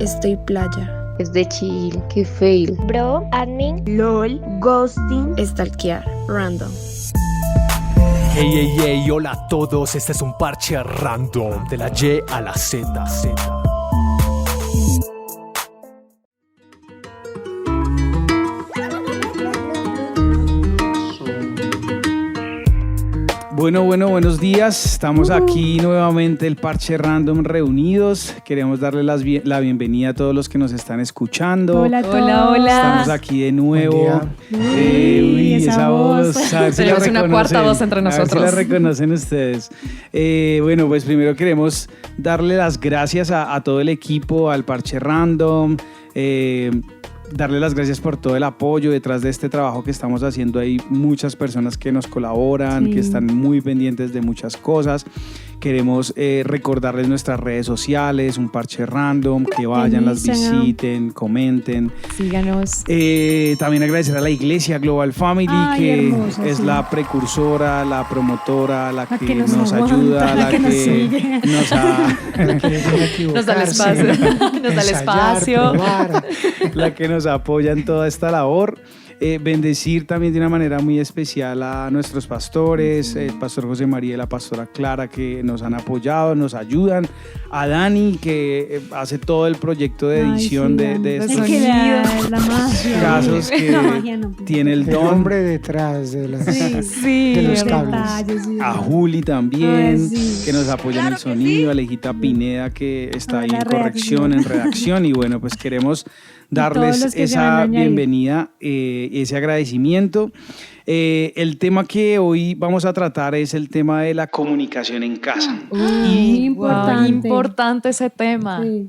Estoy playa. Es de chill, que fail. Bro, admin, LOL, ghosting, Stalkear. Random. Hey, hey, hey, hola a todos, este es un parche random de la Y a la Z. Bueno, buenos días. Estamos aquí nuevamente, el Parche Random reunidos. Queremos darle la bienvenida a todos los que nos están escuchando. Hola a todos. Estamos aquí de nuevo. Esa voz. Tenemos una cuarta voz entre nosotros. A ver si la reconocen ustedes. Bueno, pues primero queremos darle las gracias a todo el equipo, al Parche Random. Darle las gracias por todo el apoyo detrás de este trabajo que estamos haciendo. Hay muchas personas que nos colaboran, que están muy pendientes de muchas cosas. Queremos recordarles nuestras redes sociales, un Parche Random, que vayan, las visiten, comenten. Síganos. También agradecer a la Iglesia Global Family, que hermosa, es la precursora, la promotora, la que nos ayuda, la que nos da el espacio. Nos da el espacio. La que nos apoya en toda esta labor. Bendecir también de una manera muy especial a nuestros pastores, el pastor José María y la pastora Clara, que nos han apoyado, nos ayudan, a Dani, que hace todo el proyecto de edición de estos casos, que tiene el hombre detrás de, de los cables. A Juli también, que nos apoya en el sonido, a Alejita Pineda, que está ahí en corrección, en redacción, y bueno, pues queremos darles esa bienvenida, ese agradecimiento. El tema que hoy vamos a tratar es el tema de la comunicación en casa. Importante ese tema. Sí.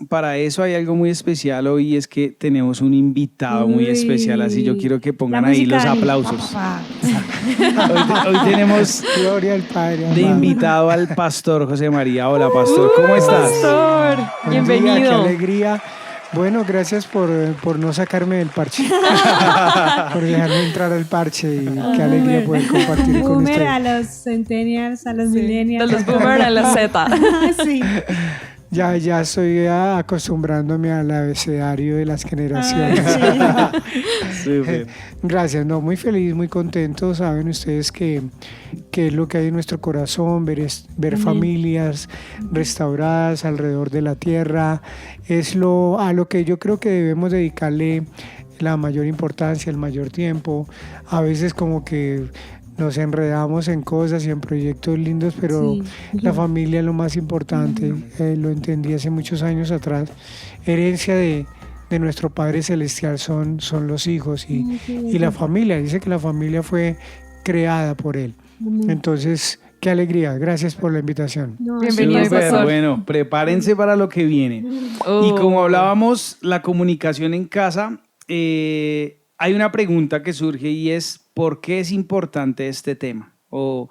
Para eso hay algo muy especial hoy, es que tenemos un invitado muy especial, así yo quiero que pongan ahí los aplausos. Hoy tenemos Gloria al Padre, de invitado al pastor José María. Hola, pastor, ¿cómo estás? Pastor, bienvenido. Qué alegría. Bueno, gracias por no sacarme del parche, por dejarme entrar al parche, y qué alegría poder compartir con ustedes. A los centennials, a los millennials. De los boomers a la Z. Sí. Ya estoy acostumbrándome al abecedario de las generaciones. Sí. Gracias, muy feliz, muy contento. Saben ustedes que es lo que hay en nuestro corazón, ver familias restauradas alrededor de la tierra. Es a lo que yo creo que debemos dedicarle la mayor importancia, el mayor tiempo. A veces como que nos enredamos en cosas y en proyectos lindos, pero la familia es lo más importante. Lo entendí hace muchos años atrás. Herencia de nuestro Padre Celestial son los hijos y la familia. Dice que la familia fue creada por Él. Entonces, qué alegría. Gracias por la invitación. Bienvenidos, pastor. Bueno, prepárense para lo que viene. Y como hablábamos, la comunicación en casa, hay una pregunta que surge, y es: ¿por qué es importante este tema? O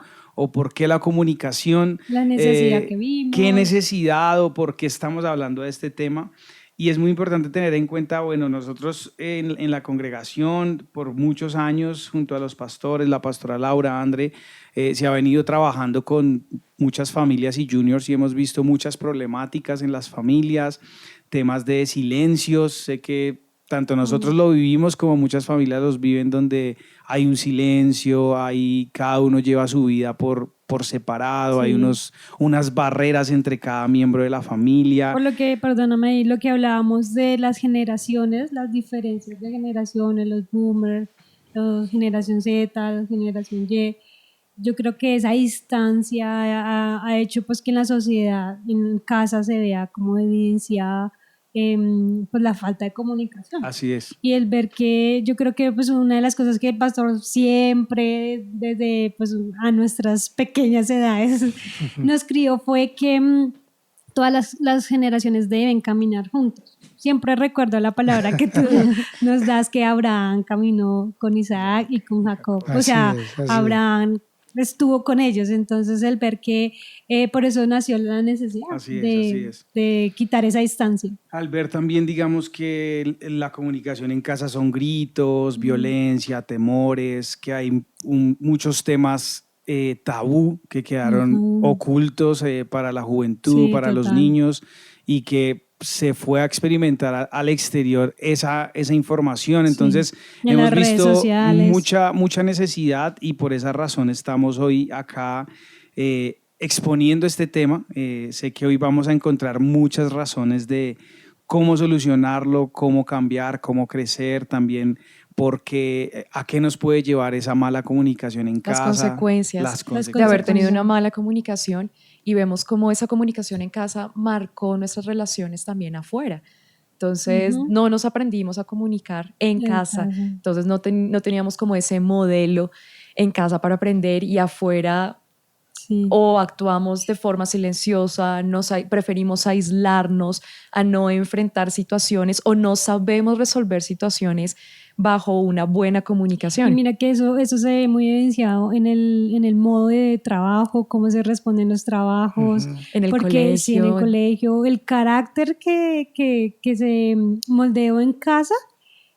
por qué la comunicación, la necesidad que vimos, qué necesidad o por qué estamos hablando de este tema. Y es muy importante tener en cuenta, bueno, nosotros en la congregación por muchos años, junto a los pastores, la pastora Laura, André, se ha venido trabajando con muchas familias y juniors, y hemos visto muchas problemáticas en las familias, temas de silencios. Sé que tanto nosotros lo vivimos como muchas familias los viven, donde hay un silencio, cada uno lleva su vida por separado, hay unas barreras entre cada miembro de la familia. Por lo que, perdóname, lo que hablábamos de las generaciones, las diferencias de generaciones, los boomers, la generación Z, la generación Y, yo creo que esa distancia ha hecho pues que en la sociedad, en casa, se vea como evidenciada pues la falta de comunicación. Así es. Y el ver que yo creo que pues una de las cosas que el pastor siempre desde pues a nuestras pequeñas edades nos crió fue que todas las generaciones deben caminar juntos. Siempre recuerdo la palabra que tú nos das, que Abraham caminó con Isaac y con Jacob. Así es. Abraham estuvo con ellos, entonces el ver que por eso nació la necesidad de quitar esa distancia. Al ver también, digamos, que la comunicación en casa son gritos, violencia, temores, que hay muchos temas tabú que quedaron ocultos para la juventud, para los niños, y que se fue a experimentar al exterior esa información. Entonces Y en hemos las redes visto sociales. mucha necesidad y por esa razón estamos hoy acá exponiendo este tema. Sé que hoy vamos a encontrar muchas razones de cómo solucionarlo, cómo cambiar, cómo crecer también, porque a qué nos puede llevar esa mala comunicación en casa. Las consecuencias de haber tenido una mala comunicación, y vemos cómo esa comunicación en casa marcó nuestras relaciones también afuera. Entonces, no nos aprendimos a comunicar en casa. Entonces, no teníamos como ese modelo en casa para aprender, y afuera o actuamos de forma silenciosa, preferimos aislarnos, a no enfrentar situaciones, o no sabemos resolver situaciones bajo una buena comunicación. Y mira que eso se ve muy evidenciado en el modo de trabajo, cómo se responden los trabajos, En el porque colegio. sí, en el colegio, el carácter que se moldeó en casa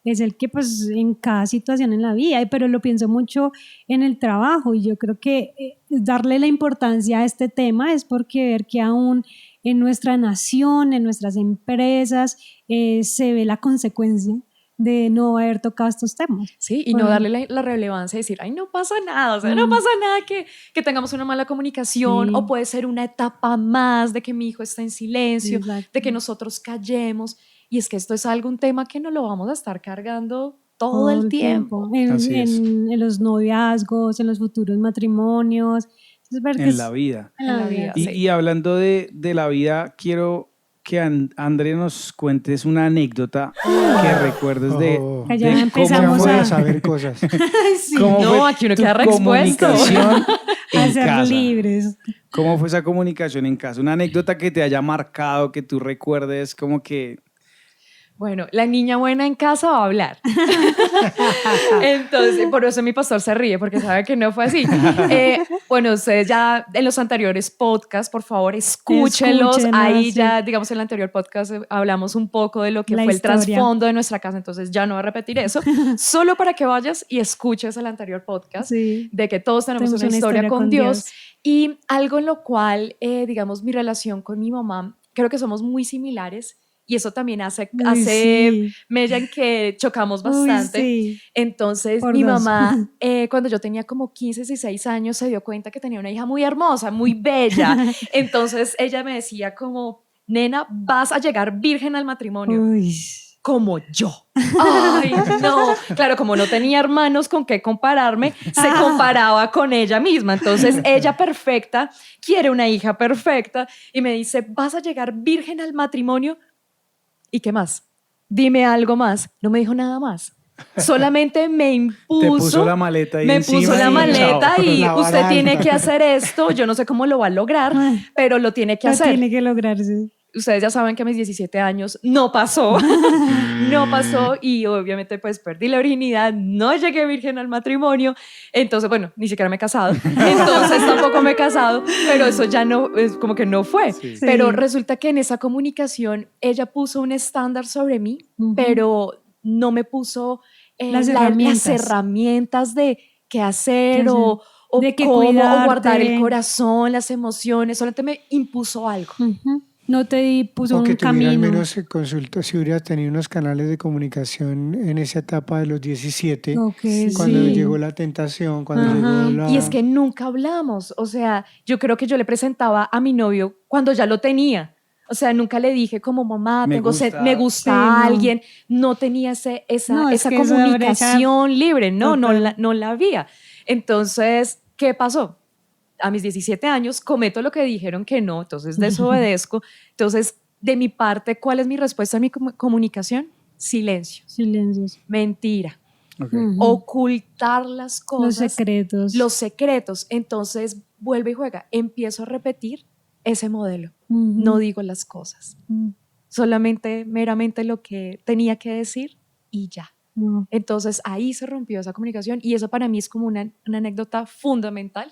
es el que pues en cada situación en la vida, pero lo pienso mucho en el trabajo, y yo creo que darle la importancia a este tema es porque ver que aún en nuestra nación, en nuestras empresas, se ve la consecuencia de no haber tocado estos temas. Sí, y no darle la relevancia y decir, ay, no pasa nada, o sea, no pasa nada que tengamos una mala comunicación, o puede ser una etapa más de que mi hijo está en silencio, de que nosotros callemos, y es que esto es un tema que no lo vamos a estar cargando todo el tiempo. En los noviazgos, en los futuros matrimonios. En la vida. En la vida, Y hablando de la vida, quiero que André nos cuentes una anécdota que recuerdes de ya empezamos cómo a saber cosas. No, aquí uno queda reexpuesto. Comunicación a en ser casa. libres. ¿Cómo fue esa comunicación en casa? Una anécdota que te haya marcado, que tú recuerdes como que... Bueno, la niña buena en casa va a hablar. Entonces, por eso mi pastor se ríe, porque sabe que no fue así. Bueno, ustedes ya en los anteriores podcasts, por favor, escúchenlos. Ahí ya, digamos, en el anterior podcast hablamos un poco de lo que fue el trasfondo de nuestra casa, entonces ya no voy a repetir eso. Solo para que vayas y escuches el anterior podcast, de que todos tenemos una historia con Dios. Y algo en lo cual, digamos, mi relación con mi mamá, creo que somos muy similares. Y eso también hace mella en que chocamos bastante. Entonces, mi mamá, cuando yo tenía como 15, 16 años, se dio cuenta que tenía una hija muy hermosa, muy bella. Entonces, ella me decía como, nena, vas a llegar virgen al matrimonio. Como yo. Ay, no. Claro, como no tenía hermanos con qué compararme, se comparaba con ella misma. Entonces, ella perfecta quiere una hija perfecta y me dice, vas a llegar virgen al matrimonio. ¿Y qué más? Dime algo más. No me dijo nada más. Solamente me impuso. Te puso la maleta ahí me encima. puso la maleta y La usted baraja. tiene que hacer esto. Yo no sé cómo lo va a lograr, pero lo tiene que hacer. Tiene que lograrse. Ustedes ya saben que a mis 17 años no pasó. No pasó, y obviamente pues perdí la virginidad, no llegué virgen al matrimonio. Entonces, bueno, ni siquiera me he casado. Entonces tampoco me he casado, pero eso ya no, es como que no fue. Pero resulta que en esa comunicación ella puso un estándar sobre mí, pero no me puso las herramientas de qué hacer o de qué cómo, cuidarte, o guardar el corazón, las emociones. Solamente me impuso algo. No te puso O que un tuviera camino. al menos consulta, si hubiera tenido unos canales de comunicación en esa etapa de los 17, cuando llegó la tentación, cuando llegó la... Y es que nunca hablamos, o sea, yo creo que yo le presentaba a mi novio cuando ya lo tenía. O sea, nunca le dije como mamá, me gusta alguien. No tenía esa comunicación libre, no la había. Entonces, ¿qué pasó? A mis 17 años cometo lo que dijeron que no, entonces desobedezco. Entonces, de mi parte, ¿cuál es mi respuesta a mi comunicación? Silencio. Silencios. Mentira. Ocultar las cosas. Los secretos. Entonces, vuelve y juega. Empiezo a repetir ese modelo. No digo las cosas. Solamente, meramente lo que tenía que decir y ya. Entonces, ahí se rompió esa comunicación, y eso para mí es como una anécdota fundamental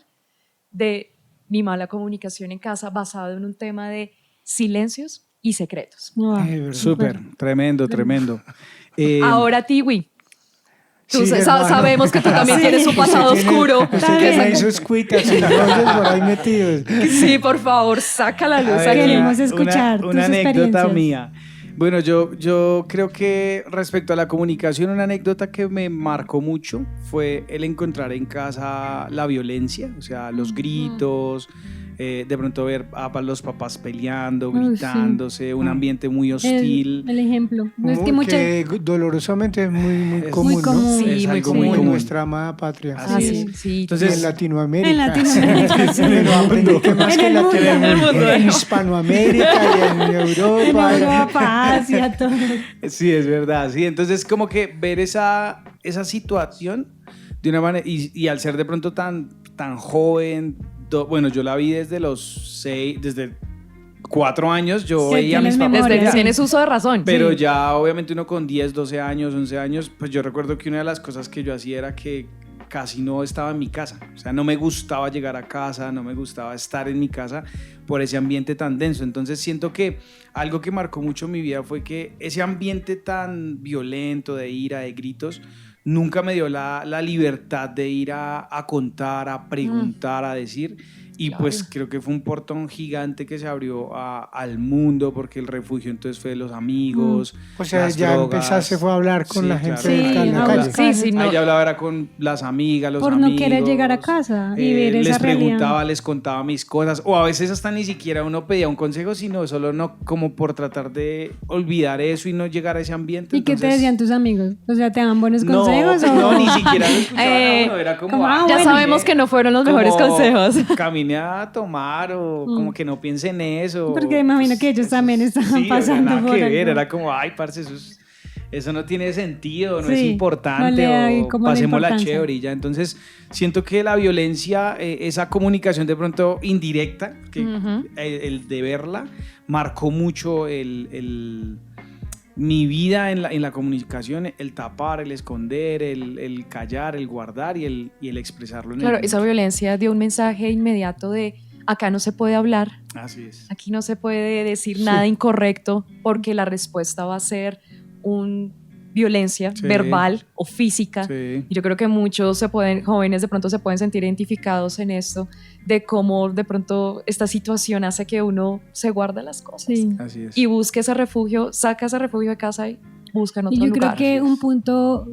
de mi mala comunicación en casa, basado en un tema de silencios y secretos. Súper, tremendo. Ahora, Tiwi, Tú Sí, sabemos que tú también tienes un pasado oscuro. Usted tiene ahí sus cuitas y rollos por ahí metidos. Sí, por favor, saca la luz A ver, aquí. Queremos escuchar una tus anécdota experiencias. mía. Bueno, yo creo que respecto a la comunicación, una anécdota que me marcó mucho fue el encontrar en casa la violencia, o sea, los gritos, de pronto ver a los papás peleando, Uy, sí. gritándose, un ambiente muy hostil. El ejemplo. Es que muchas... Que dolorosamente es muy Es común, muy común. ¿no? Sí, Es muy algo común. muy En común. nuestra amada patria. Así es. Sí. Y Entonces, en Latinoamérica. En Latinoamérica, sí. En el mundo. ¿Qué más En que el mundo. Latinoamérica? En el mundo. En Hispanoamérica y en Europa. En Europa, Asia, todo. sí, es verdad, sí. Entonces, como que ver esa situación de una manera, y al ser de pronto tan joven, bueno, yo la vi desde desde 4 años, yo Sí, veía a mis tienes papás memoria. Desde que pelear. tienes uso de razón. Pero Sí. ya obviamente uno con 10, 12 años, 11 años, pues yo recuerdo que una de las cosas que yo hacía era que casi no estaba en mi casa. O sea, no me gustaba llegar a casa, no me gustaba estar en mi casa por ese ambiente tan denso. Entonces siento que algo que marcó mucho mi vida fue que ese ambiente tan violento, de ira, de gritos, nunca me dio la libertad de ir a contar, a preguntar, a decir. Y Claro. pues creo que fue un portón gigante que se abrió al mundo, porque el refugio entonces fue de los amigos. O sea, las ya drogas. empezaste fue a hablar con Sí, la gente claro. en Sí, la a calle. buscar. Sí, no. Ahí ya hablaba era con las amigas, los Por amigos. no querer llegar a casa y ver esa les realidad. preguntaba, les contaba mis cosas. O a veces hasta ni siquiera uno pedía un consejo, sino solo no, como por tratar de olvidar eso y no llegar a ese ambiente. ¿Y qué te Entonces, decían tus amigos? O sea, ¿te daban buenos no, consejos? o... no, ni siquiera lo escuchaban a uno. Era como, como, ah, Ya bueno. sabemos que no fueron los mejores como, consejos. Caminé a tomar o como que no piense en eso. Porque imagino que ellos también estaban sí, pasando nada por que algo. ver, era como, ay, parce, eso no tiene sentido, no Sí, es no importante, le da o como la pasemos la importancia. chévere y ya. Entonces, siento que la violencia, esa comunicación de pronto indirecta, que el de verla, marcó mucho mi vida en la comunicación, el tapar, el esconder, el callar, el guardar y el expresarlo en Claro, el esa mundo. violencia dio un mensaje inmediato de acá no se puede hablar, Así es. aquí no se puede decir nada incorrecto porque la respuesta va a ser una violencia Sí. verbal o física. Sí. Y yo creo que muchos jóvenes de pronto se pueden sentir identificados en esto, de cómo de pronto esta situación hace que uno se guarde las cosas Sí. Así es. y busque ese refugio, saca ese refugio de casa y busca en otro Y yo lugar. creo que un punto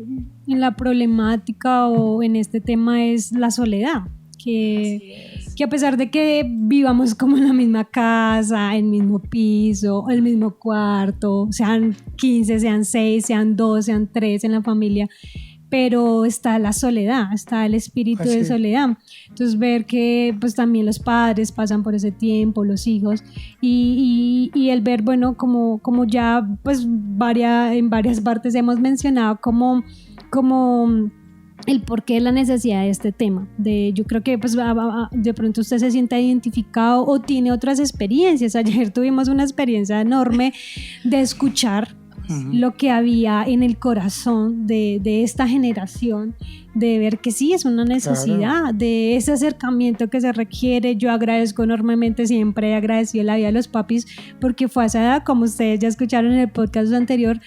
en la problemática o en este tema es la soledad, que a pesar de que vivamos como en la misma casa, el mismo piso, el mismo cuarto, sean 15, sean 6, sean 2, sean 3 en la familia, pero está la soledad, está el espíritu Así de es. soledad. Entonces ver que pues también los padres pasan por ese tiempo, los hijos, y el ver, bueno, como ya pues en varias partes hemos mencionado como el porqué de la necesidad de este tema. Yo creo que pues, de pronto usted se siente identificado o tiene otras experiencias. Ayer tuvimos una experiencia enorme de escuchar lo que había en el corazón de esta generación, de ver que sí es una necesidad, de ese acercamiento que se requiere. Yo agradezco enormemente, siempre he agradecido la vida de los papis, porque fue a esa edad, como ustedes ya escucharon en el podcast anterior,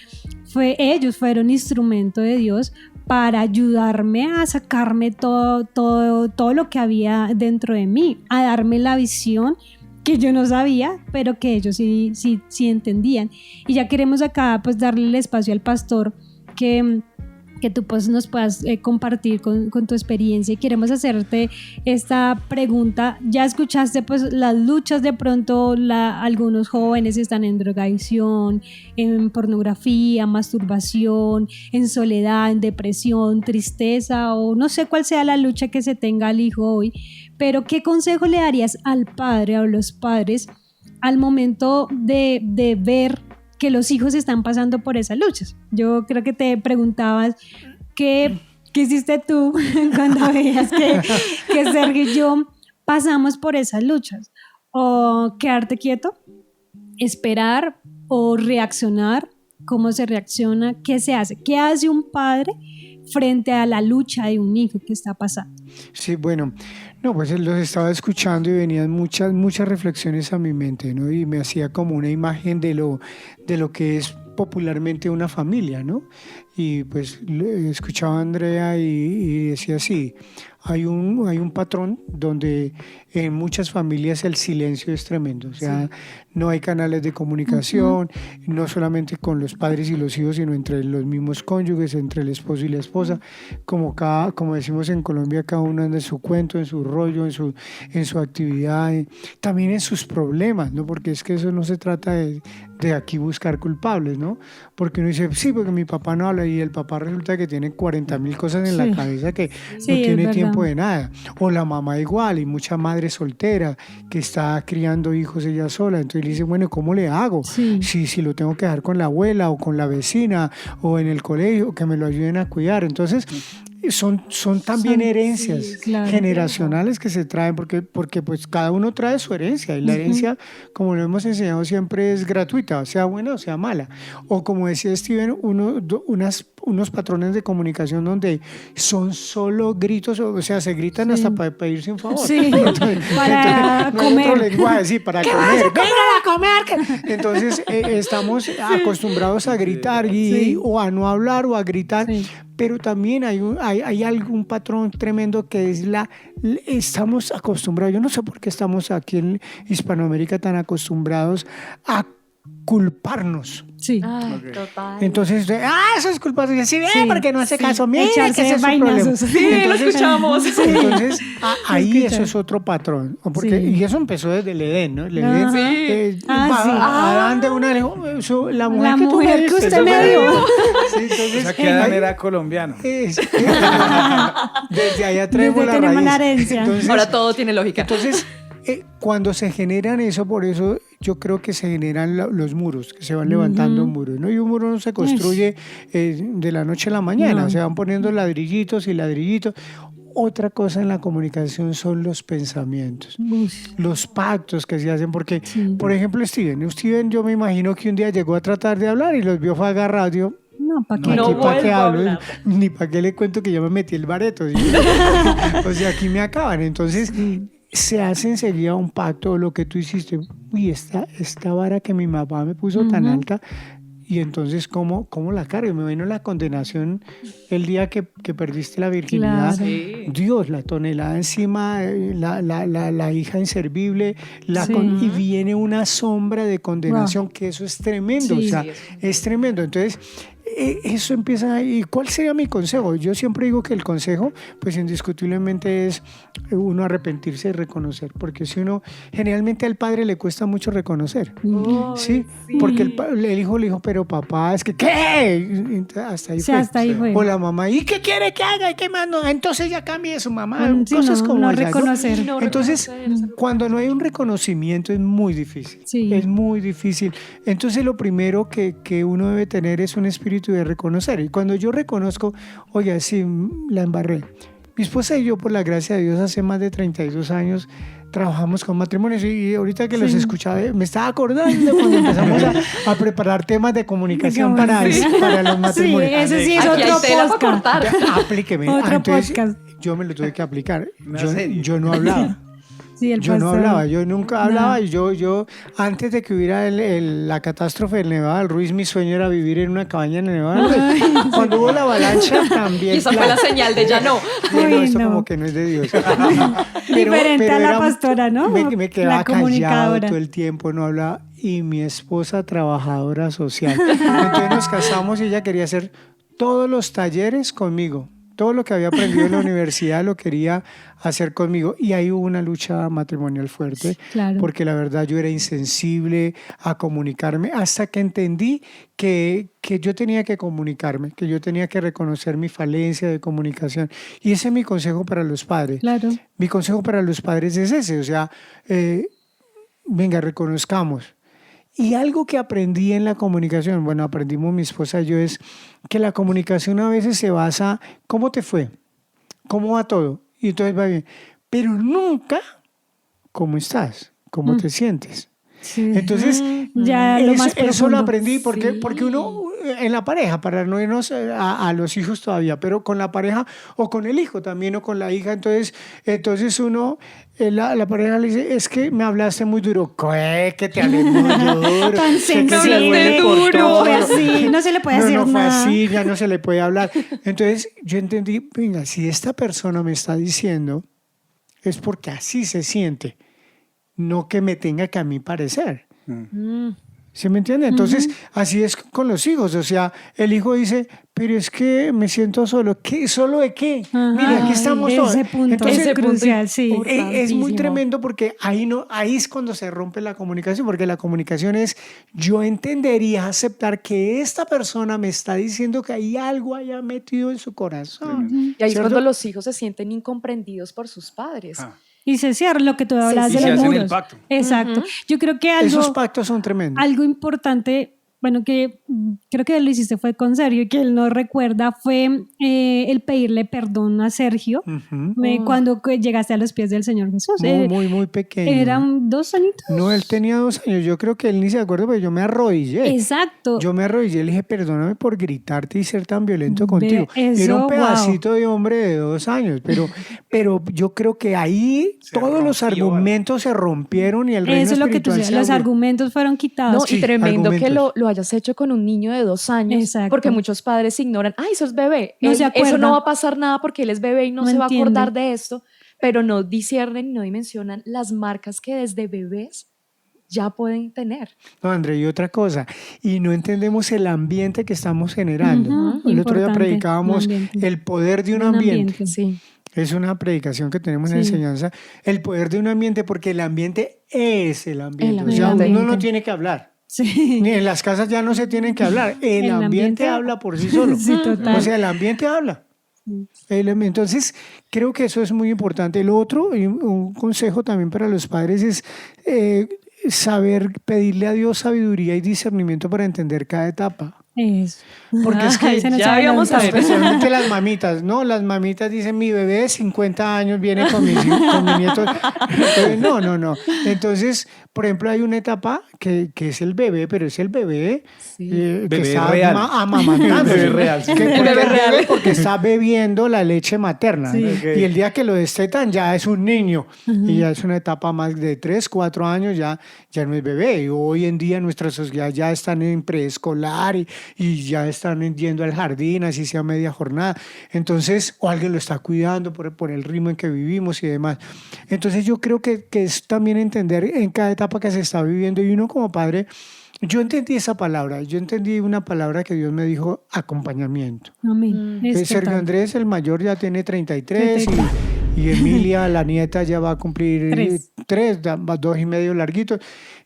ellos fueron instrumento de Dios para ayudarme a sacarme todo lo que había dentro de mí, a darme la visión que yo no sabía, pero que ellos sí entendían. Y ya queremos acá pues darle el espacio al pastor que tú pues nos puedas compartir con tu experiencia, y queremos hacerte esta pregunta. Ya escuchaste pues las luchas, de pronto algunos jóvenes están en drogadicción, en pornografía, masturbación, en soledad, en depresión, tristeza, o no sé cuál sea la lucha que se tenga al hijo hoy, pero ¿qué consejo le darías al padre o a los padres al momento de ver que los hijos están pasando por esas luchas? Yo creo que te preguntabas qué hiciste tú cuando veías que Sergio y yo pasamos por esas luchas, o quedarte quieto, esperar o reaccionar. ¿Cómo se reacciona? ¿Qué se hace? ¿Qué hace un padre frente a la lucha de un hijo que está pasando? Sí, bueno, no, pues los estaba escuchando y venían muchas reflexiones a mi mente, ¿no? Y me hacía como una imagen de lo que es popularmente una familia, ¿no? Y pues escuchaba a Andrea y decía así, hay un patrón donde en muchas familias el silencio es tremendo, o sea, no hay canales de comunicación, no solamente con los padres y los hijos, sino entre los mismos cónyuges, entre el esposo y la esposa, como decimos en Colombia, cada uno anda en su cuento, en su rollo, en su actividad, también en sus problemas, ¿no? Porque es que eso no se trata de aquí buscar culpables, ¿no? Porque uno dice, sí, porque mi papá no habla, y el papá resulta que tiene 40.000 cosas en la cabeza que no tiene tiempo de nada. O la mamá igual, y mucha madre soltera que está criando hijos ella sola. Entonces le dice, bueno, ¿cómo le hago? Si lo tengo que dejar con la abuela o con la vecina o en el colegio, que me lo ayuden a cuidar. Entonces son también herencias generacionales que se traen, porque pues cada uno trae su herencia, y la herencia, como lo hemos enseñado siempre, es gratuita, sea buena o sea mala. O como decía Steven, unos patrones de comunicación donde son solo gritos, o sea, se gritan hasta para pedirse un favor. Sí, para no comer. Hay otro lenguaje, sí, para comer. ¡Vengan a comer! Entonces estamos acostumbrados a gritar o a no hablar o a gritar. Sí. Pero también hay algún patrón tremendo que es estamos acostumbrados, yo no sé por qué estamos aquí en Hispanoamérica tan acostumbrados a culparnos. Sí. Total. Entonces, eso es culpa tuya. Sí, porque no hace caso. Mira, echarse que ese es su problema. Sí, lo escuchamos. Entonces, ahí eso es otro patrón. Y eso empezó desde el Edén, ¿no? El Edén, Adán de una la mujer que usted me dio. O sea, que Adán era colombiano. Desde allá traemos la raíz. La herencia. Entonces, ahora todo tiene lógica. Entonces, cuando se generan eso, por eso yo creo que se generan los muros, que se van levantando muros, ¿no? Y un muro no se construye de la noche a la mañana, se van poniendo ladrillitos y ladrillitos. Otra cosa en la comunicación son los pensamientos, los pactos que se hacen, porque, por ejemplo, Steven, yo me imagino que un día llegó a tratar de hablar y los vio fue agarrado, digo, no, ¿para qué? No ¿para qué hablo? hablar. Ni para qué le cuento que ya me metí el bareto. ¿Sí? O sea, aquí me acaban. Entonces, se hace enseguida un pacto, lo que tú hiciste. Uy, esta vara que mi mamá me puso tan alta, y entonces, ¿cómo la cargo? Me vino la condenación el día que perdiste la virginidad. Claro. Dios, la tonelada encima, la hija inservible, y viene una sombra de condenación, que eso es tremendo, o sea, es tremendo. Entonces, eso empieza ahí. ¿Cuál sería mi consejo? Yo siempre digo que el consejo, pues indiscutiblemente es uno arrepentirse y reconocer, porque si uno, generalmente al padre le cuesta mucho reconocer, ¿sí? Porque el hijo le dijo, pero papá, es que ¿qué? Hasta ahí fue. Hasta ahí fue. O la mamá, ¿y qué quiere que haga? ¿Y qué más? No, entonces ya cambie su mamá. Cosas como no esas, reconocer. ¿no? Entonces, cuando no hay un reconocimiento es muy difícil. Es muy difícil. Entonces, lo primero que uno debe tener es un espíritu de reconocer. Y cuando yo reconozco, oiga, sí, la embarré. Mi esposa y yo, por la gracia de Dios, hace más de 32 años trabajamos con matrimonios, y ahorita que los escuchaba, me estaba acordando cuando empezamos a preparar temas de comunicación para los matrimonios. Sí, ese sí es aquí otro podcast. Aplíqueme. Entonces, yo me lo tuve que aplicar. Yo no hablaba. Sí, yo no hablaba, yo nunca hablaba, y yo antes de que hubiera la catástrofe del Nevado del Ruiz, mi sueño era vivir en una cabaña en el Nevado del Ruiz. Cuando hubo la avalancha también. Y esa fue la señal de ya no. Esto como que no es de Dios. Diferente a la pastora, ¿no? Me quedaba callado todo el tiempo, no hablaba. Y mi esposa, trabajadora social. Entonces nos casamos y ella quería hacer todos los talleres conmigo. Todo lo que había aprendido en la universidad lo quería hacer conmigo. Y ahí hubo una lucha matrimonial fuerte, porque la verdad yo era insensible a comunicarme, hasta que entendí que yo tenía que comunicarme, que yo tenía que reconocer mi falencia de comunicación. Y ese es mi consejo para los padres. Mi consejo para los padres es ese, o sea, venga, reconozcamos. Y algo que aprendí en la comunicación, bueno, aprendimos mi esposa y yo, es que la comunicación a veces se basa, ¿cómo te fue? ¿Cómo va todo? Y entonces va bien. Pero nunca, ¿cómo estás? ¿Cómo te sientes? Entonces, ya lo más profundo. Eso lo aprendí porque, Sí. porque uno en la pareja, para no irnos a los hijos todavía, pero con la pareja o con el hijo también o con la hija, entonces uno, la pareja le dice, es que me hablaste muy duro. ¿Qué? Que te hablé muy duro. Tan Que sensible, se duele por duro. todo. Fue así, no se le puede No, decir no fue nada. así, ya no se le puede hablar. Entonces yo entendí, venga, si esta persona me está diciendo, es porque así se siente, no que me tenga que a mí parecer. ¿Sí me entiende? Entonces, así es con los hijos. O sea, el hijo dice, pero es que me siento solo. ¿Qué? ¿Solo de qué? Ajá. Mira, aquí estamos todos. Ese punto Entonces, es crucial, sí. es muy Importantísimo. tremendo porque ahí es cuando se rompe la comunicación, porque la comunicación es yo entender y aceptar que esta persona me está diciendo que hay algo allá metido en su corazón. Y ahí es ¿cierto? cuando los hijos se sienten incomprendidos por sus padres. Y se cierra lo que tú hablabas Y de se los hacen el muros. pacto. Exacto. Yo creo que Esos pactos son tremendos. algo importante, bueno, que creo que lo hiciste fue con Sergio y que él no recuerda, fue el pedirle perdón a Sergio cuando llegaste a los pies del Señor Jesús. Muy pequeño. Eran 2 añitos. No, él tenía 2 años. Yo creo que él ni se acuerda, pero yo me arrodillé. Exacto. Yo me arrodillé y le dije, perdóname por gritarte y ser tan violento contigo. eso, Era un wow. pedacito de hombre de 2 años, pero yo creo que ahí Se todos los rompió. argumentos se rompieron y el reino Eso es lo que tú espiritual dices, se los abrió. argumentos fueron quitados. No, Sí, y tremendo que argumentos. lo hayas hecho con un niño de 2 años, Exacto. porque muchos padres ignoran, ay, eso es bebé, No se eso acuerdan. no va a pasar nada porque él es bebé y no, No se va a acordar entienden. de esto, pero no disciernen y no dimensionan las marcas que desde bebés ya pueden tener. No, André, y otra cosa, y no entendemos el ambiente que estamos generando. Ujú, El otro día importante, predicábamos un ambiente. el poder de un Un ambiente. ambiente. Sí. Es una predicación que tenemos en Sí. enseñanza. El poder de un ambiente, porque el ambiente es el ambiente. El O sea, ambiente. uno no tiene que hablar. Sí. Ni en las casas ya no se tienen que hablar. El, El ambiente ambiente habla por sí solo. Sí, total. O sea, el ambiente habla. Entonces, creo que eso es muy importante. Lo otro, y un consejo también para los padres es saber pedirle a Dios sabiduría y discernimiento para entender cada etapa. Eso. Porque es que Se nos ya había habíamos olvidado. especialmente las mamitas, ¿no? Las mamitas dicen, mi bebé de 50 años viene con mis nietos. Entonces, no. Entonces, por ejemplo, hay una etapa que es el bebé, pero es el bebé, que Bebé está real. amamantando. Bebé real, sí. Que El porque bebé es real. bebé porque está bebiendo la leche materna. Sí. Ok. Y el día que lo destetan ya es un niño. Y ya es una etapa más de 3, 4 años, ya no es bebé. Y hoy en día nuestra sociedad ya están en preescolar y ya están yendo al jardín, así sea media jornada. Entonces, o alguien lo está cuidando por el ritmo en que vivimos y demás. Entonces, yo creo que es también entender en cada etapa que se está viviendo. Y uno como padre, yo entendí esa palabra. Yo entendí una palabra que Dios me dijo, acompañamiento. Amén. Es Sergio total. Andrés, el mayor, ya tiene 33 y Emilia, la nieta, ya va a cumplir 3, 2 y medio larguitos.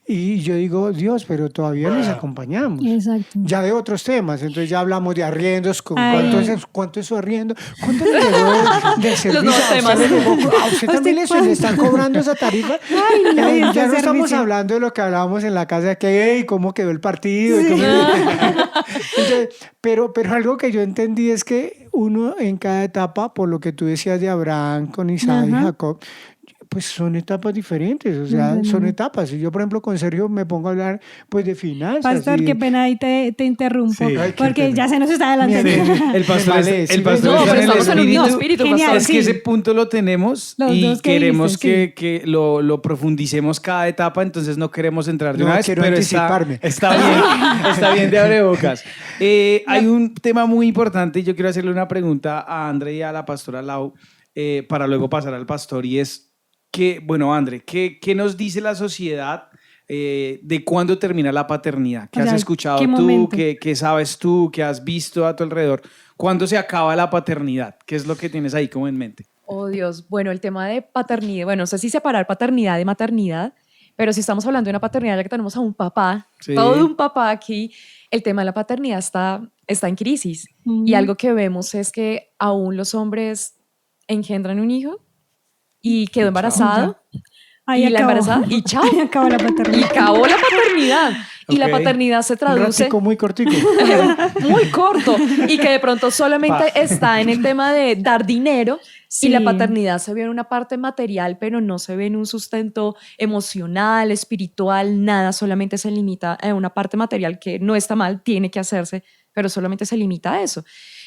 Y yo digo, Dios, pero todavía les acompañamos. Exacto. Ya de otros temas, entonces ya hablamos de arriendos, Ay. ¿cuánto es su arriendo? ¿Cuánto le llegó del servicio? nuevos ¿A temas. usted le llegó? ¿A usted también le están cobrando esa tarifa? Ay, no, ese Ya no estamos servicio. hablando de lo que hablábamos en la casa, que hey, cómo quedó el partido. Y cómo- Entonces, pero algo que yo entendí es que uno en cada etapa, por lo que tú decías de Abraham con Isaac y Ajá. Jacob, pues son etapas diferentes, o sea, son etapas. Y yo, por ejemplo, con Sergio me pongo a hablar pues de finanzas. Pastor, y- qué pena ahí te interrumpo, Sí. Ay, qué porque pena. ya se nos está adelantando. El pastor, Vale, sí, el pastor no, está pero en el estamos en un mismo espíritu, Genial, pastor. Es que sí. ese punto lo tenemos Los y dos que queremos dices, que lo profundicemos cada etapa, entonces no queremos entrar de No, una vez, quiero pero anticiparme. está bien de abrebocas. Hay un tema muy importante y yo quiero hacerle una pregunta a André y a la pastora Lau para luego pasar al pastor y es que, bueno, André, ¿qué nos dice la sociedad de cuándo termina la paternidad? ¿Qué O has sea, escuchado ¿qué tú? momento? ¿Qué sabes tú? ¿Qué has visto a tu alrededor? ¿Cuándo se acaba la paternidad? ¿Qué es lo que tienes ahí como en mente? Oh Dios, bueno, el tema de paternidad, bueno, no sé si separar paternidad de maternidad, pero si estamos hablando de una paternidad, ya que tenemos a un papá, Sí. todo un papá aquí, el tema de la paternidad está en crisis. Y algo que vemos es que aún los hombres engendran un hijo y quedó embarazado. Ahí y la acabó. embarazada y chao. Ahí acabó la paternidad. Y acabó la paternidad. Y la Ok. paternidad se Un traduce ratico muy cortico. muy corto y que de pronto solamente está en el tema de dar dinero Sí. y la paternidad se ve en una parte material, pero no se ve en un sustento emocional, espiritual, nada, solamente se limita a una parte material que no está mal, tiene que hacerse, pero solamente se limita a eso.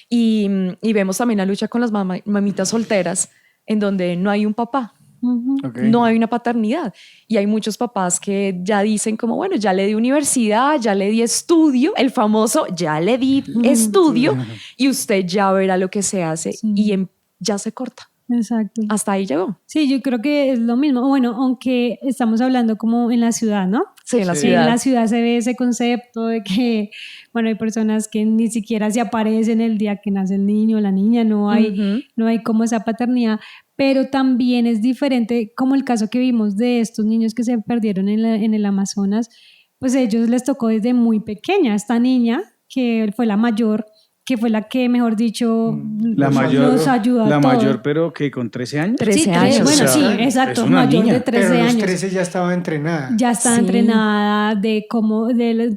Y vemos también la lucha con las mamitas solteras, en donde no hay un papá. Ujú. No hay una paternidad. Y hay muchos papás que ya dicen como, bueno, ya le di universidad, ya le di estudio, el famoso, ya le di estudio y usted ya verá lo que se hace Sí. y ya se corta. Exacto. Hasta ahí llegó. Sí, yo creo que es lo mismo. Bueno, aunque estamos hablando como en la ciudad, ¿no? Sí, en la Sí. ciudad. En la ciudad se ve ese concepto de que, bueno, hay personas que ni siquiera se aparecen el día que nace el niño o la niña, no hay como esa paternidad, pero también es diferente, como el caso que vimos de estos niños que se perdieron en el Amazonas, pues a ellos les tocó desde muy pequeña. Esta niña, que fue la mayor, que fue la que, mejor dicho, La mayor, nos ayudó a la todos. mayor, pero que con 13 años. 13 Sí, años. bueno, O sea, sí, exacto, es una mayor niña. de 13 Pero a los años. 13 ya estaba entrenada. Ya estaba Sí. entrenada de cómo,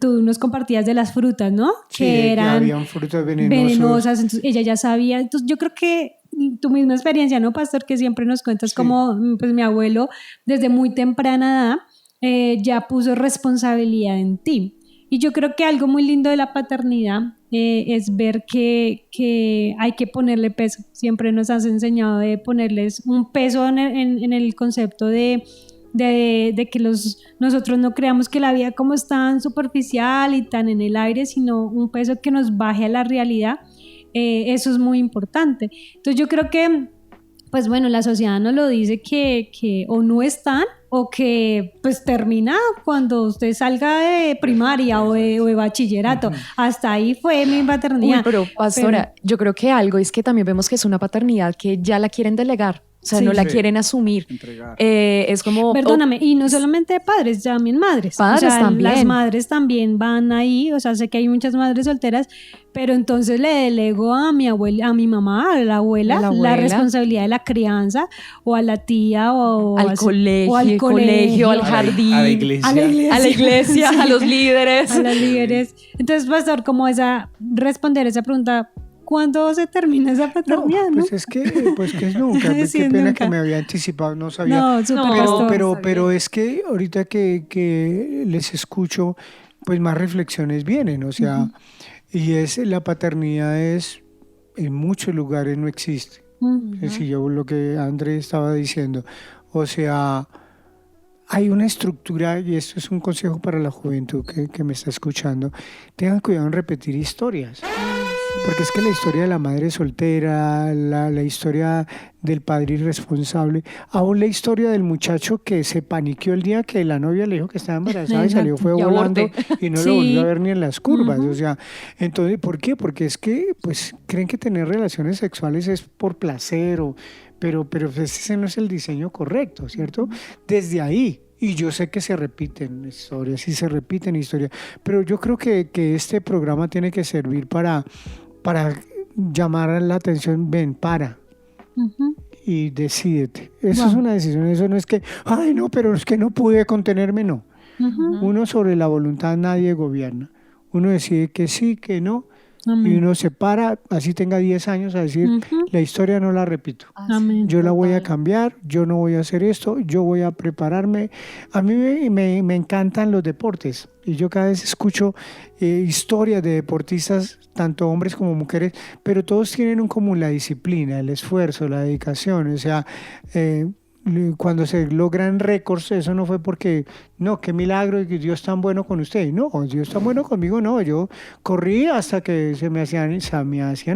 tú nos compartías de las frutas, ¿no? Sí, que eran habían frutas venenosas. venenosas, entonces ella ya sabía. Entonces yo creo que tu misma experiencia, ¿no, pastor? Que siempre nos cuentas Sí. como, pues mi abuelo, desde muy temprana edad, ya puso responsabilidad en ti. Y yo creo que algo muy lindo de la paternidad es ver que hay que ponerle peso. Siempre nos has enseñado de ponerles un peso en el concepto de que nosotros no creamos que la vida como es tan superficial y tan en el aire, sino un peso que nos baje a la realidad. Eso es muy importante. Entonces yo creo que, pues bueno, la sociedad nos lo dice que o no están o que pues termina cuando usted salga de primaria o de bachillerato. Hasta ahí fue mi paternidad. Uy, pero pastora, yo creo que algo es que también vemos que es una paternidad que ya la quieren delegar. O sea, Sí. no la Sí. quieren asumir. Entregar. Es como... Perdóname, y no solamente padres, también madres. Padres o sea, también. Las madres también van ahí, o sea, sé que hay muchas madres solteras, pero entonces le delego a mi abuela, a mi mamá, a la abuela, la responsabilidad de la crianza, o a la tía, o al así, colegio, o al colegio, al jardín, A la iglesia. a la iglesia, a la iglesia, Sí. a los líderes. a los líderes. Entonces, pastor, como responder esa pregunta, ¿cuándo se termina esa No, paternidad? pues es que es nunca. Sí, Qué pena nunca. que me había anticipado, no sabía. No, súper No, pastor. Pero es que ahorita que les escucho, pues más reflexiones vienen, o sea, y la paternidad es, en muchos lugares no existe. Sí, yo lo que André estaba diciendo, o sea, hay una estructura, y esto es un consejo para la juventud que me está escuchando, tengan cuidado en repetir historias. Porque es que la historia de la madre soltera, la historia del padre irresponsable, aún la historia del muchacho que se paniqueó el día que la novia le dijo que estaba embarazada y salió, fue Y volando aborte. y no Sí. lo volvió a ver ni en las curvas. O sea, entonces, ¿por qué? Porque es que pues creen que tener relaciones sexuales es por placer, pero pues ese no es el diseño correcto, ¿cierto? Desde ahí. Y yo sé que se repiten historias, sí se repiten historias, pero yo creo que este programa tiene que servir para llamar la atención, ven, para y decídete. Eso es una decisión, eso no es que, ay no, pero es que no pude contenerme, no. Uno sobre la voluntad nadie gobierna. Uno decide que sí, que no, Amén. y uno se para, así tenga 10 años, a decir, la historia no la repito. Amén. Yo la voy a cambiar, yo no voy a hacer esto, yo voy a prepararme. A mí me encantan los deportes y yo cada vez escucho historias de deportistas, tanto hombres como mujeres, pero todos tienen en común la disciplina, el esfuerzo, la dedicación. O sea, cuando se logran récords, eso no fue porque, no, qué milagro y que Dios tan bueno con usted. No, Dios tan bueno conmigo, no. Yo corrí hasta que se me hacían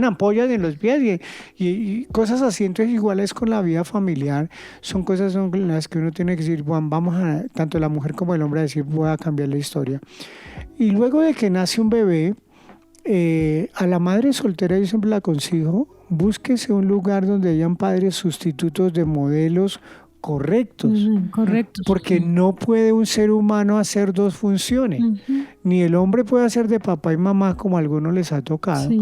ampollas en los pies y cosas así. Entonces, iguales con la vida familiar, son cosas en las que uno tiene que decir, bueno, vamos a, tanto la mujer como el hombre, a decir, voy a cambiar la historia. Y luego de que nace un bebé, a la madre soltera yo siempre la aconsejo, búsquese un lugar donde hayan padres sustitutos de modelos correctos. Correcto. Porque no puede un ser humano hacer dos funciones. Ni el hombre puede hacer de papá y mamá como a algunos les ha tocado. Sí.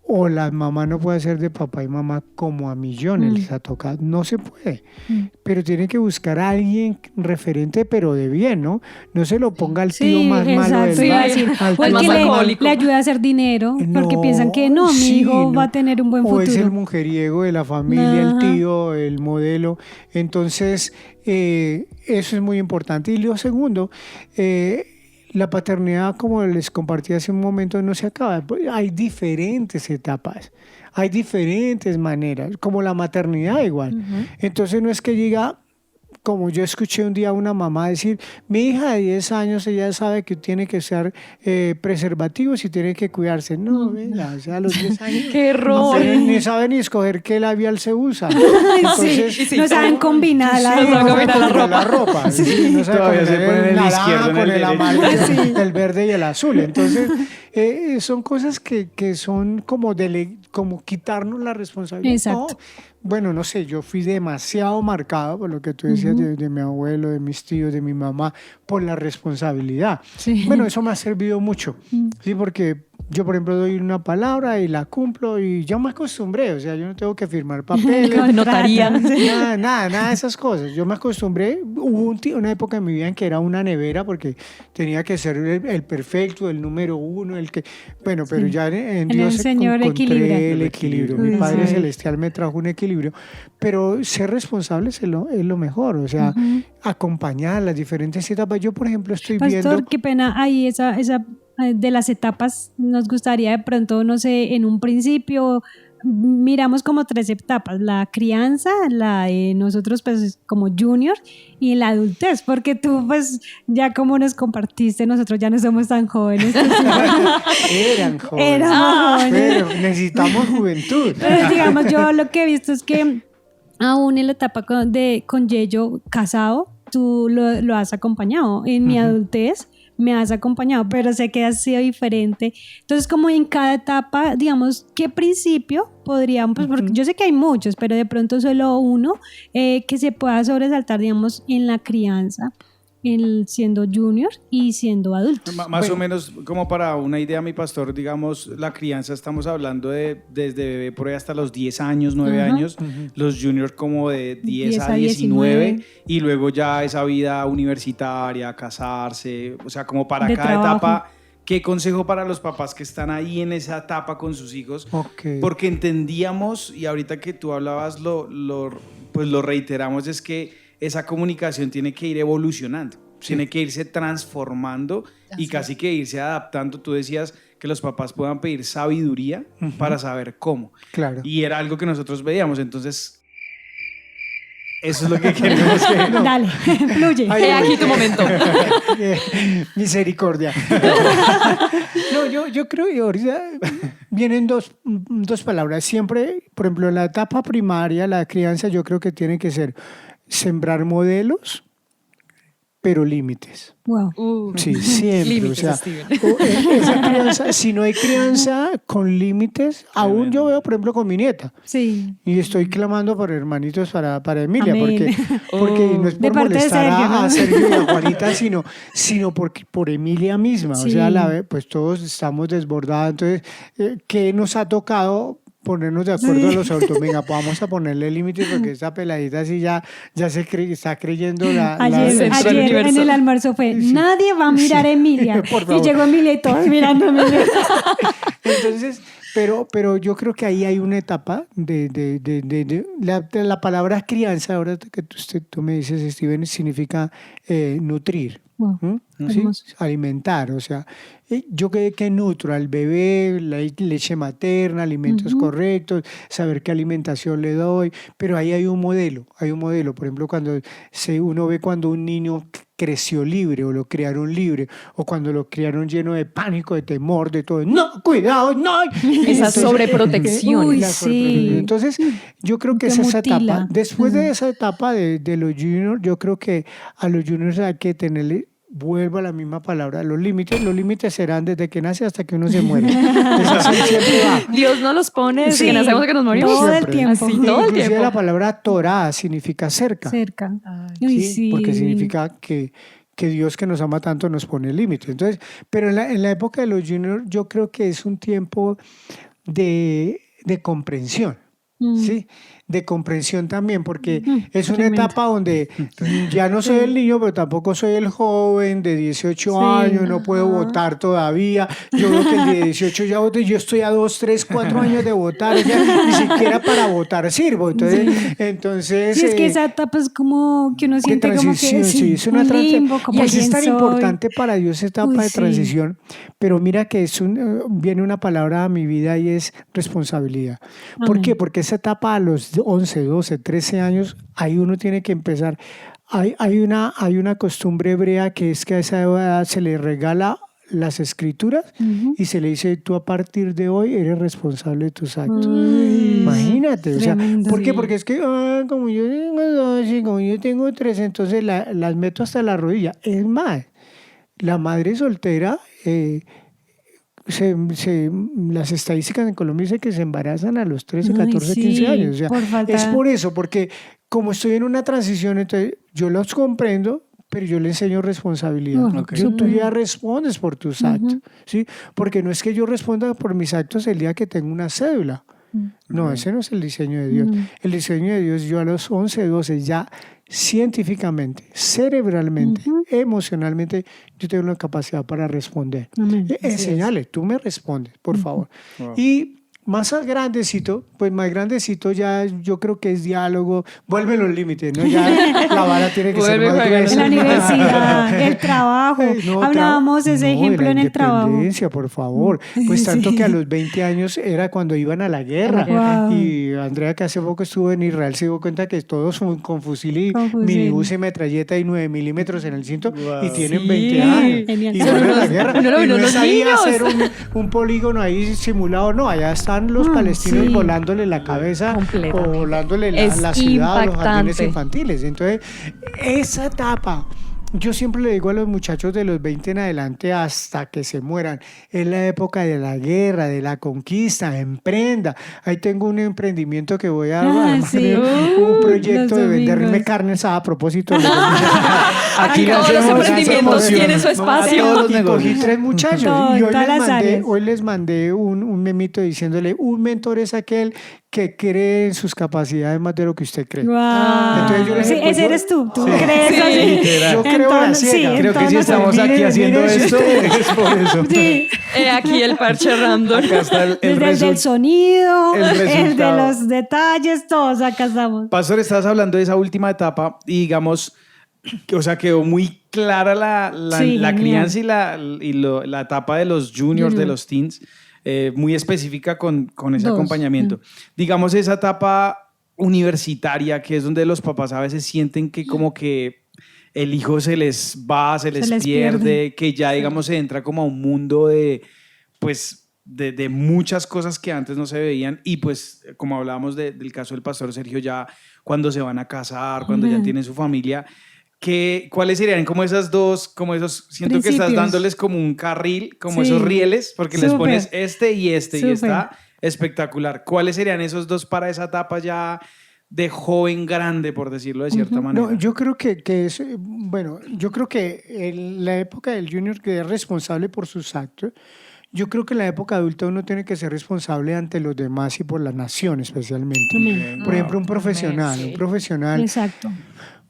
o la mamá no puede ser de papá y mamá como a millones les ha tocado. No se puede. Pero tiene que buscar a alguien referente, pero de bien, ¿no? No se lo ponga al tío más malo del iba a decir. al O el tío que más alcohólico. le ayuda a hacer dinero, porque No, piensan que no, mi sí, hijo no. va a tener un buen O futuro. es el mujeriego de la familia, Ajá. el tío, el modelo. Entonces, eso es muy importante. Y lo segundo, la paternidad, como les compartí hace un momento, no se acaba. Hay diferentes etapas, hay diferentes maneras, como la maternidad igual. Entonces no es que diga, como yo escuché un día a una mamá decir, mi hija de 10 años, ella sabe que tiene que usar preservativos y tiene que cuidarse. No, venga, o sea, a los 10 años ¡Qué error! ni sabe ni escoger qué labial se usa. Sí, Entonces, no saben combinar la no saben combinar la combinar ropa. ropa. Sí, no sabe Todavía se combinar ponen el naranja izquierdo en con el el derecho. amarillo, el verde y el azul. Entonces, son cosas que son como quitarnos la responsabilidad. Exacto. No, bueno, no sé, yo fui demasiado marcado por lo que tú decías de mi abuelo, de mis tíos, de mi mamá, por la responsabilidad. Sí. Bueno, eso me ha servido mucho, ¿sí? Porque yo, por ejemplo, doy una palabra y la cumplo y yo me acostumbré, o sea, yo no tengo que firmar papeles. Notaría. Nada de esas cosas. Yo me acostumbré. Hubo una época en mi vida en que era una nevera porque tenía que ser el perfecto, el número uno, el que... Bueno, pero ya en Dios el Señor encontré equilibra. el equilibrio. Mi Uy, Padre sí. Celestial me trajo un equilibrio. Pero ser responsable es lo mejor. O sea, acompañar las diferentes etapas. Yo, por ejemplo, estoy Pastor, viendo... qué pena, ahí esa de las etapas, nos gustaría de pronto, no sé, en un principio miramos como 3 etapas: la crianza, la de nosotros pues como junior, y la adultez, porque tú pues ya como nos compartiste, nosotros ya no somos tan jóvenes. Eran jóvenes. Éramos jóvenes. Pero necesitamos juventud. Pero digamos, yo lo que he visto es que aún en la etapa con Yeyo casado, tú lo has acompañado. En mi adultez me has acompañado, pero sé que ha sido diferente. Entonces, como en cada etapa, digamos, ¿qué principio podríamos? Pues porque yo sé que hay muchos, pero de pronto solo uno que se pueda sobresaltar, digamos, en la crianza, siendo junior y siendo adulto. Más o menos, como para una idea, mi pastor, digamos, la crianza estamos hablando de desde bebé por ahí hasta los 10 años, 9 años, los juniors como de 10 a 19, y luego ya esa vida universitaria, casarse, o sea, como para De cada trabajo. etapa. ¿Qué consejo para los papás que están ahí en esa etapa con sus hijos? Ok. Porque entendíamos, y ahorita que tú hablabas, pues lo reiteramos, es que esa comunicación tiene que ir evolucionando, tiene que irse transformando y casi que irse adaptando. Tú decías que los papás puedan pedir sabiduría para saber cómo. Claro. Y era algo que nosotros veíamos, entonces eso es lo que queremos que... Dale, fluye. Ay, He aquí tu momento. Misericordia. No, yo creo que ahorita vienen dos palabras. Siempre, por ejemplo, en la etapa primaria, la crianza, yo creo que tiene que ser sembrar modelos, pero límites. Wow. Sí, siempre. Límites, o sea, Steven. esa crianza, si no hay crianza con límites, aún yo veo, por ejemplo, con mi nieta. Sí. Y estoy clamando por hermanitos para Emilia, Amén. porque no es De por parte de molestar Sergio, ¿no? a Sergio y a Juanita, sino por Emilia misma. Sí. O sea, pues todos estamos desbordados. Entonces, ¿qué nos ha tocado? Ponernos de acuerdo a los adultos. Venga, pues vamos a ponerle límites porque esta peladita así ya está creyendo Ayer en el almuerzo fue, nadie va a mirar a Emilia. Por Y favor. llegó Emilia y todos mirando a Emilia. Entonces, pero yo creo que ahí hay una etapa de la palabra crianza, ahora que tú me dices, Steven, significa nutrir. Wow, ¿Sí? hermoso. Alimentar, o sea, yo que nutro al bebé, la leche materna, alimentos correctos, saber qué alimentación le doy, pero ahí hay un modelo, por ejemplo, cuando uno ve cuando un niño creció libre o lo criaron libre o cuando lo criaron lleno de pánico, de temor, de todo, no, cuidado, no. Esa sobreprotección. Uy, La sí. sobreprotección. Entonces, yo creo que Que es esa mutila. etapa. Después de esa etapa de los juniors, yo creo que a los juniors hay que tenerle, vuelvo a la misma palabra, los límites serán desde que nace hasta que uno se muere. Es así, siempre va. Dios no los pone desde Sí. que nacemos que nos morimos. Todo el Siempre. tiempo. Así, todo el Inclusive tiempo. la palabra Torah significa cerca. Cerca. Ay, Uy, ¿sí? sí. Porque significa que Dios que nos ama tanto nos pone límites. Entonces, pero en la época de los juniors yo creo que es un tiempo de comprensión. ¿Sí? De comprensión también, porque es una tremendo. etapa donde ya no soy el niño, pero tampoco soy el joven de 18 años, no puedo votar todavía. Yo veo que el de 18 ya voté, yo estoy a 2, 3, 4 años de votar, ya ni siquiera para votar sirvo. Entonces Sí, es que esa etapa es como que uno de siente como que transición, sí, es una un limbo, transición. como Y así es quién tan soy. importante para Dios esta etapa de Sí. transición, pero mira que viene una palabra a mi vida y es responsabilidad. ¿Por qué? Porque esa etapa a los 11, 12, 13 años, ahí uno tiene que empezar. Hay una costumbre hebrea que es que a esa edad se le regala las escrituras y se le dice, tú a partir de hoy eres responsable de tus actos. Imagínate, o sea, Tremendo. ¿por qué? Porque es que como yo tengo 12, como yo tengo 13, entonces las meto hasta la rodilla. Es más, la madre soltera, las estadísticas en Colombia dicen que se embarazan a los 13, 14, sí, 15 años. O sea, por falta- es por eso, porque como estoy en una transición, entonces yo los comprendo, pero yo le enseño responsabilidad. Tú ya respondes por tus actos, ¿sí? Porque no es que yo responda por mis actos el día que tengo una cédula. No, ese no es el diseño de Dios. El diseño de Dios, yo a los 11, 12 ya científicamente, cerebralmente, emocionalmente, yo tengo la capacidad para responder. Amén. Enseñale, tú me respondes, por favor. Y más grandecito, pues más grandecito ya yo creo que es diálogo, vuelve los límites, ¿no? Ya la vara tiene que ser más gruesa. En la universidad, el trabajo. Hablábamos de ese ejemplo en el trabajo. Independencia, por favor. Pues tanto que a los 20 años era cuando iban a la guerra. Wow. Y Andrea, que hace poco estuvo en Israel, se dio cuenta que todos son con fusil y minibús y metralleta y 9 milímetros en el cinto y tienen 20 años. Genial. Y fueron a la guerra. Uno lo Y vio no los es ahí niños. hacer un polígono ahí simulado, no, allá están los palestinos sí. volándole la cabeza Completamente. o volándole Es la ciudad o los jardines impactante. infantiles. Entonces, esa etapa, yo siempre le digo a los muchachos de los 20 en adelante hasta que se mueran, es la época de la guerra, de la conquista, emprenda. Ahí tengo un emprendimiento que voy a armar, sí. un proyecto Los de venderme domingos. carne asada a propósito. Aquí Todos los hacemos emprendimientos promoción. tienen su espacio. A todos los Y negocios. cogí 3 muchachos Todo, y hoy todas las áreas. les mandé un memito diciéndole, un mentor es aquel que cree en sus capacidades más de lo que usted cree. Wow. Entonces yo le dije, Sí, pues ese yo- eres tú. Tú Sí. crees Sí, así. literal. Yo creo a la ciega. Creo que si estamos aquí Miren, haciendo miren, si esto ustedes- es por eso. Sí. Aquí el parche random. Acá está el Desde el del sonido, el el de resultado. los detalles, todos acá estamos. Pastor, estabas hablando de esa última etapa y digamos, o sea, quedó muy clara la Sí, la genial. crianza y la etapa de los juniors, de los teens, muy específica con ese Dos. acompañamiento. Digamos, esa etapa universitaria, que es donde los papás a veces sienten que como que el hijo se les va, se les pierde, que ya, digamos, se entra como a un mundo de, pues, de muchas cosas que antes no se veían y pues como hablábamos del caso del pastor Sergio, ya cuando se van a casar, cuando ya tienen su familia, ¿cuáles serían como esas dos, como esos, siento que estás Principios. dándoles como un carril, como Sí. esos rieles, porque les Súper. pones este y este y Súper. está espectacular. ¿Cuáles serían esos dos para esa etapa ya de joven grande, por decirlo de cierta manera? No, yo creo que es, bueno, yo creo que en la época del junior que es responsable por sus actos, yo creo que en la época adulta uno tiene que ser responsable ante los demás y por la nación especialmente. Amén. Por ejemplo, un profesional, sí. un profesional, Exacto.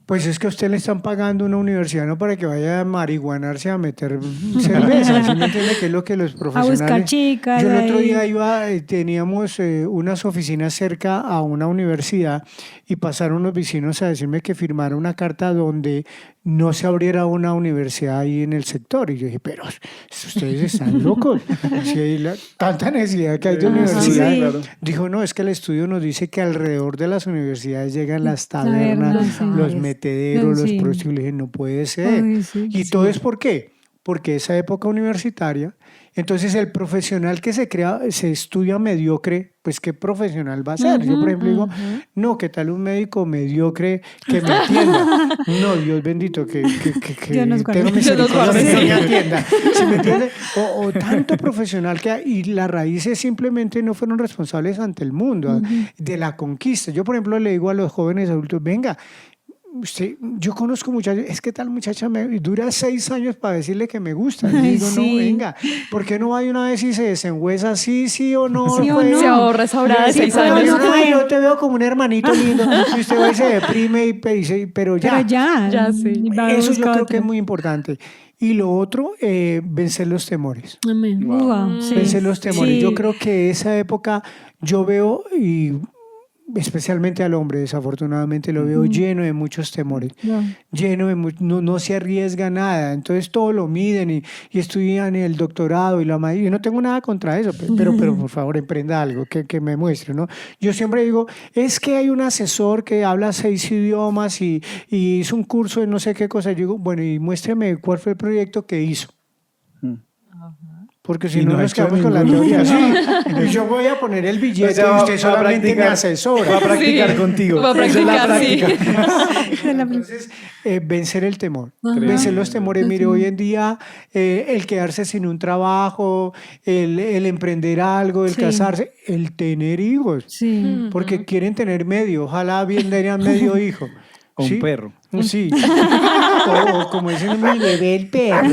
pues es que a usted le están pagando una universidad no para que vaya a marihuanarse a meter cerveza, ¿sí me entiende? Que es lo que los A profesionales... buscar chicas. Yo el otro ahí. día teníamos unas oficinas cerca a una universidad y pasaron unos vecinos a decirme que firmara una carta donde no se abriera una universidad ahí en el sector. Y yo dije, pero ustedes están locos. Si hay tanta necesidad que hay de universidades. sí. Claro. Dijo, no, es que el estudio nos dice que alrededor de las universidades llegan las tabernas, Tabernas, sí. los metederos, Sí. los prostíbulos. Le dije, no puede ser. Ay, sí, ¿Y sí. todo es por qué? Porque esa época universitaria, entonces el profesional que se estudia mediocre, pues ¿qué profesional va a ser? Yo, por ejemplo, digo, no, ¿qué tal un médico mediocre que me atienda? No, Dios bendito, que Dios nos guarde. tenga Dios nos misericordia guarde. de que me atienda. ¿Sí me entiende? O tanto profesional que hay, y las raíces simplemente no fueron responsables ante el mundo, de la conquista. Yo, por ejemplo, le digo a los jóvenes adultos, venga, yo conozco muchachos, es que tal muchacha me dura 6 años para decirle que me gusta. Y digo, sí. no, venga, ¿por qué no va de una vez y se desengüesa sí o no? Sí o pues? no. Se ahorra esa hora de Sí, 6 pero años. no Ay, puede. yo te veo como un hermanito lindo. Y usted va y se deprime, pero ya. Pero ya sí. va a Eso yo buscar creo otro. que es muy importante. Y lo otro, vencer los temores. Amén. Wow. Wow, sí. Vencer los temores. Sí. Yo creo que esa época yo veo, y especialmente al hombre, desafortunadamente lo veo lleno de muchos temores, No. lleno de no se arriesga nada, entonces todo lo miden y estudian el doctorado y la maestría. Yo no tengo nada contra eso, pero por favor emprenda algo que me muestre, ¿no? Yo siempre digo, es que hay un asesor que habla 6 idiomas y hizo un curso de no sé qué cosa. Yo digo, bueno, y muéstreme cuál fue el proyecto que hizo. Porque si Y no no ha nos hecho quedamos con la ninguno. teoría. Sí. Y yo voy a poner el billete O sea, y usted va a solamente me practicar. asesora. Va a practicar contigo. Va a Esa es la practicar, sí. práctica. Entonces, vencer el temor. Ajá. Vencer los temores. Mire, hoy en día el quedarse sin un trabajo, el emprender algo, el Sí. casarse, el tener hijos. Sí. Porque quieren tener medio. Ojalá bien tenían medio hijo. O un ¿Sí? perro. Sí. O como dicen, mi bebé el perro.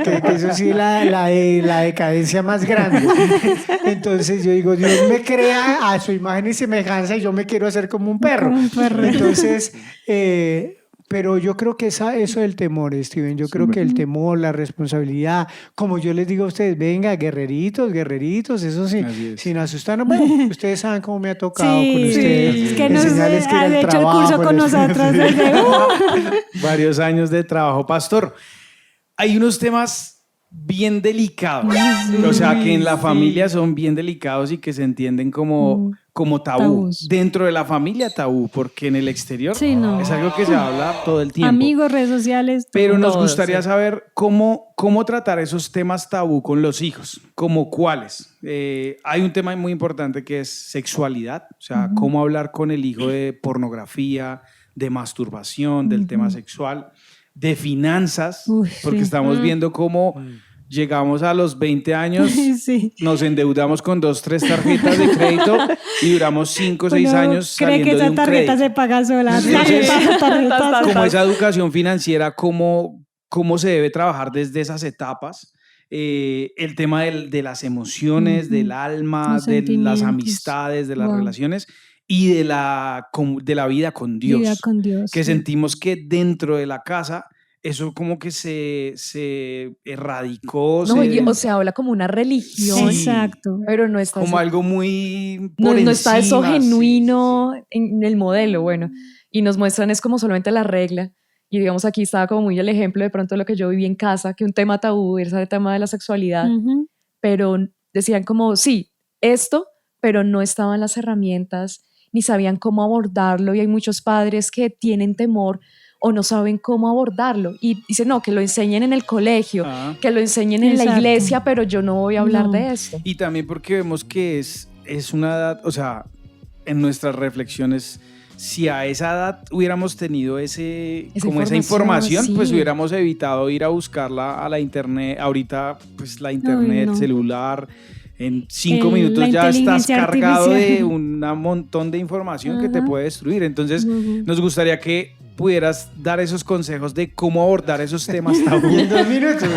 Que eso sí es la decadencia más grande. Entonces yo digo, Dios me crea a su imagen y semejanza y yo me quiero hacer como un perro. Como un perro. Entonces, pero yo creo que eso del temor, Steven, yo creo que el temor, la responsabilidad, como yo les digo a ustedes, venga, guerreritos, eso sí, Así es. sin asustarnos. Bueno, ustedes saben cómo me ha tocado con Sí, ustedes. es que nos enseñarles que era ha el hecho el trabajo, curso con les- nosotros desde Varios años de trabajo. Pastor, hay unos temas bien delicados, o sea, que en la familia son bien delicados y que se entienden como tabú. Tabús. Dentro de la familia tabú, porque en el exterior Sí, no. es algo que se habla todo el tiempo. amigos, redes sociales. Pero nos Todo, gustaría sí. saber cómo tratar esos temas tabú con los hijos, como cuáles. Hay un tema muy importante que es sexualidad, o sea, cómo hablar con el hijo de pornografía, de masturbación, del tema sexual, de finanzas, Uy, porque sí. estamos viendo cómo llegamos a los 20 años, Sí. nos endeudamos con 2, 3 tarjetas de crédito y duramos 5 o 6 Uno años cree saliendo que de esa un tarjeta crédito. se paga sola. Sí, Tarjetas. Como esa educación financiera, cómo se debe trabajar desde esas etapas. El tema de las emociones, del alma, Los de las sentimientos. amistades, de las Wow. relaciones y de la vida con Dios. Vida con Dios. Que sí. sentimos que dentro de la casa eso como que se erradicó, No, o se habla como una religión, Sí. Exacto. pero no está como eso, algo muy no, por no está eso encima, sí, genuino en el modelo, bueno, y nos muestran es como solamente la regla. Y digamos aquí estaba como muy el ejemplo de pronto de lo que yo viví en casa, que un tema tabú era el tema de la sexualidad, Ujú. pero decían como, sí, esto, pero no estaban las herramientas, ni sabían cómo abordarlo, y hay muchos padres que tienen temor o no saben cómo abordarlo, y dicen, no, que lo enseñen en el colegio, Ah. que lo enseñen en la Exacto. iglesia, pero yo no voy a hablar No. de esto. Y también porque vemos que es una edad, o sea, en nuestras reflexiones, si a esa edad hubiéramos tenido esa información, sí. pues hubiéramos evitado ir a buscarla a la internet. Ahorita, pues la internet, no. celular, en 5 minutos La ya estás inteligencia cargado de artificial. un montón de información que te Ajá. puede destruir. Entonces, Ujú. nos gustaría que pudieras dar esos consejos de cómo abordar esos temas tabú. Y en 2 minutos.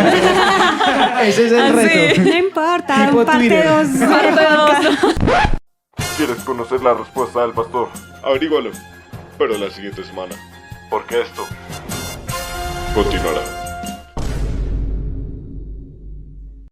Ese es el Ah, reto. sí. No importa, Tipo parte Twitter. 2. ¿Quieres conocer la respuesta del pastor? Averígualo, pero la siguiente semana. Porque esto continuará.